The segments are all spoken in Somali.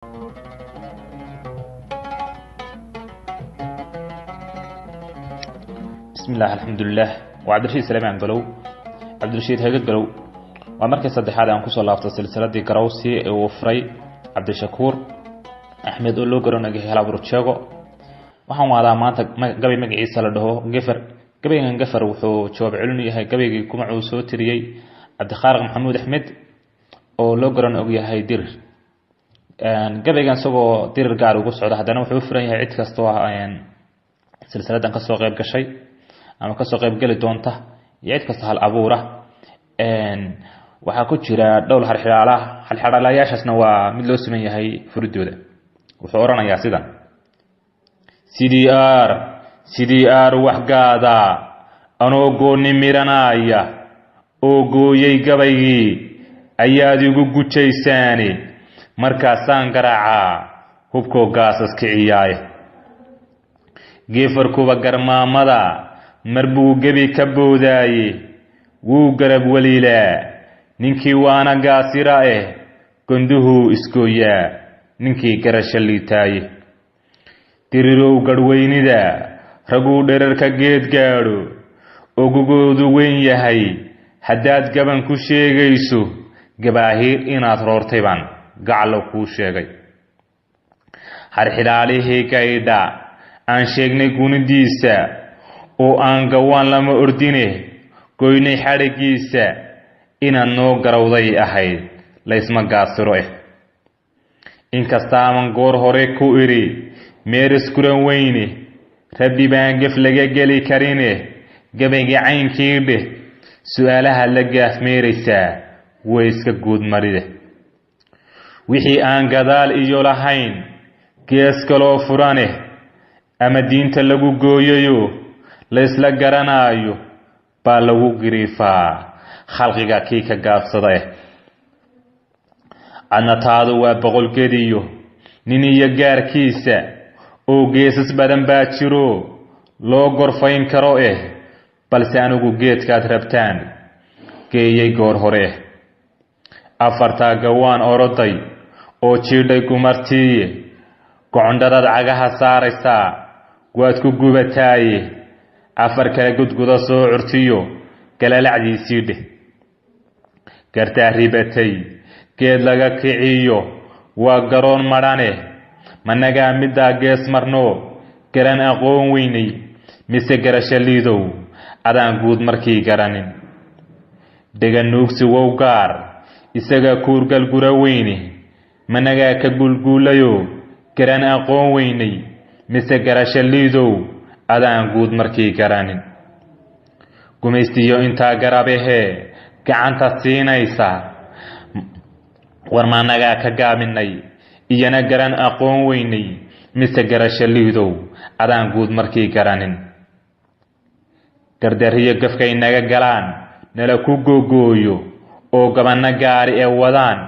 بسم الله الحمد لله وعبد الرشيد سليمان قلو عبد الرشيد هيك قلو ومركز صدحات aan ku soo laabtay silsiladii Garawsi ee uu furay Cabdi Shakuur Axmed oo loo garanayo hela burjeego waxaan waadaa maanta gabay magaciisa la dhaho gabaygan Gafar wuxuu jawaab celin yahay gabaygii kuma uu soo tiriyay Cabdi Khaariq Maxamuud Axmed oo loo garanayo yahay dir gabaygan isagoo dir gaar ugu socda hadana wuxuu furan yahay cid kasto silsiladan ka soo qayb gashay ama ka soo qayb gali doonta cid kasta hal abuura waxa ku jira dhowr xalxalayaashasna waa mid loo siman yahay furidooda wuxuu oranayaa sidan sidii aar wax gaada anoo gooni miranaya oo gooyay gabaygii ayaad igu gujaysaani markaasaan garaaca hubkoo gaasas kiciyaay geefarkuba garmaamada marbuu gebi ka boodaaye wuu garab waliilaa ninkii waana gaasira gonduhu iskooyaa ninkii garasha liitaaye dirirow garweynida raguu dherarka geed gaadho ogugoodu weyn yahay haddaad gaban ku sheegayso gabaahiir inaad roortay baan gaclo kuu sheegay harxilaalihii gaydha aan sheegnay gunidiisa oo aan gawaan lama ordine goynay xadhigiisa inaad noo garawday ahayd laysma gaasiro inkastaaman goor hore ku iri meeris kuran weyne rabbi baan gef laga geli karine gabayga caynkii dheh su'aalaha la gaafmeeraysaa way iska guud maride wixii aan gadaal iyo lahayn gees kaloo furane ama diinta lagu gooyayo la isla garanaayo baa lagu giriifaa khalqiga kii ka gaabsada adnataadu waa boqolkeediyo nin iyo gaarkiisa oo geesas badan baa jiro loo gorfayn karo balse anigu geedkaad rabtaan geeyay goor hore afartaa gawaan oroday oo jiidhay gumartiiye gocondhadaad cagaha saaraysaa waad ku gubataaye afar kale gudguda soo curtiyo galalacdiisii dheh gartaa ribatay geed laga kiciyo waa garoon madhane managaa middaa gees marno garan aqoon weynay mise garasho liidow adaan guud markii garanin deganuugsi wow gaar isaga kuurgal gura weyne managaa ka gulguulayo garan aqoon weynay mise garasho liidow adaan guud markii garanin gumaystiyo intaa garabahee gacanta siinaysa war managaa ka gaabinay iyana garan aqoon weynay mise garasho liidow adaan guud markii garanin gardariyo gafkay naga galaan nala ku googooyo oo gabanna gaari ee wadaan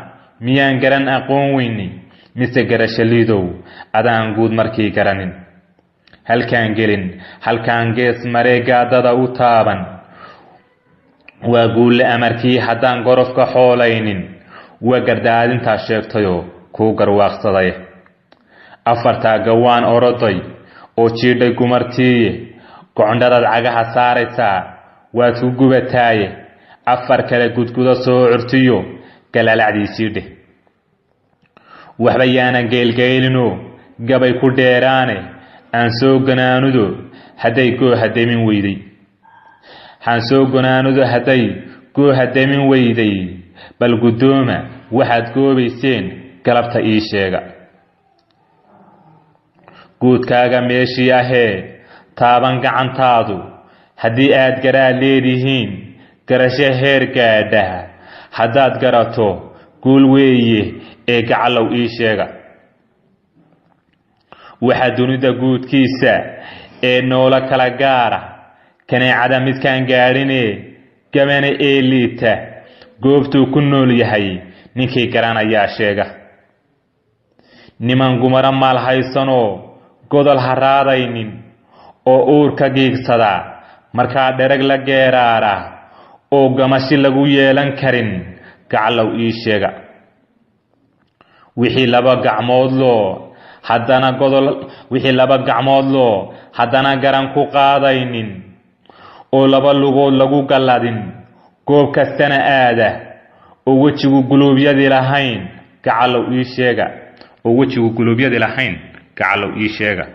miyaan garan aqoon weynay mise garasho liidow adaan guud markii garanin halkaan gelin halkaan gees mareegaadada u taaban waa guulle amarkii haddaan gorofka xoolaynin waa gardaadintaa sheegtayoo kuu garwaaqsaday afartaa gawaan oroday oo jiidhay gumartiiye gocondhadaad cagaha saaraysaa waad ku gubataaye afar kale gudguda soo curtiyo galalacdiisii dheh waxba yaanan geelgeylinoo gabay ku dheeraane aan soo ganaanudo hadday goohademin weyday goohademin weyday bal guddooma waxaad goobayseen galabta ii sheega guudkaaga meeshii ahee taaban gacantaadu haddii aad garaa leedihiin garasho heer gaadha haddaad garato guul weeye ee gacalow ii sheega waxa dunida guudkiisa ee noola kala gaara kaneecada midkaan gaadhine gabana ee liita goobtuu ku nool yahay ninkii garanayaa sheega niman gumara maal haysanoo godol haraadaynin oo uurka giigsada markaa dherag la geeraara oo gamashi lagu yeelan karin gacalow ii sheega wixii laba gacmood loo haddana godol wixii laba gacmood loo haddana garan ku qaadaynin oo laba lugood lagu galladin goob kastana aada oo wejigu guluubyadii lahayn gacalow ii sheega oo wejigu guluubyadii lahayn gacalow ii sheega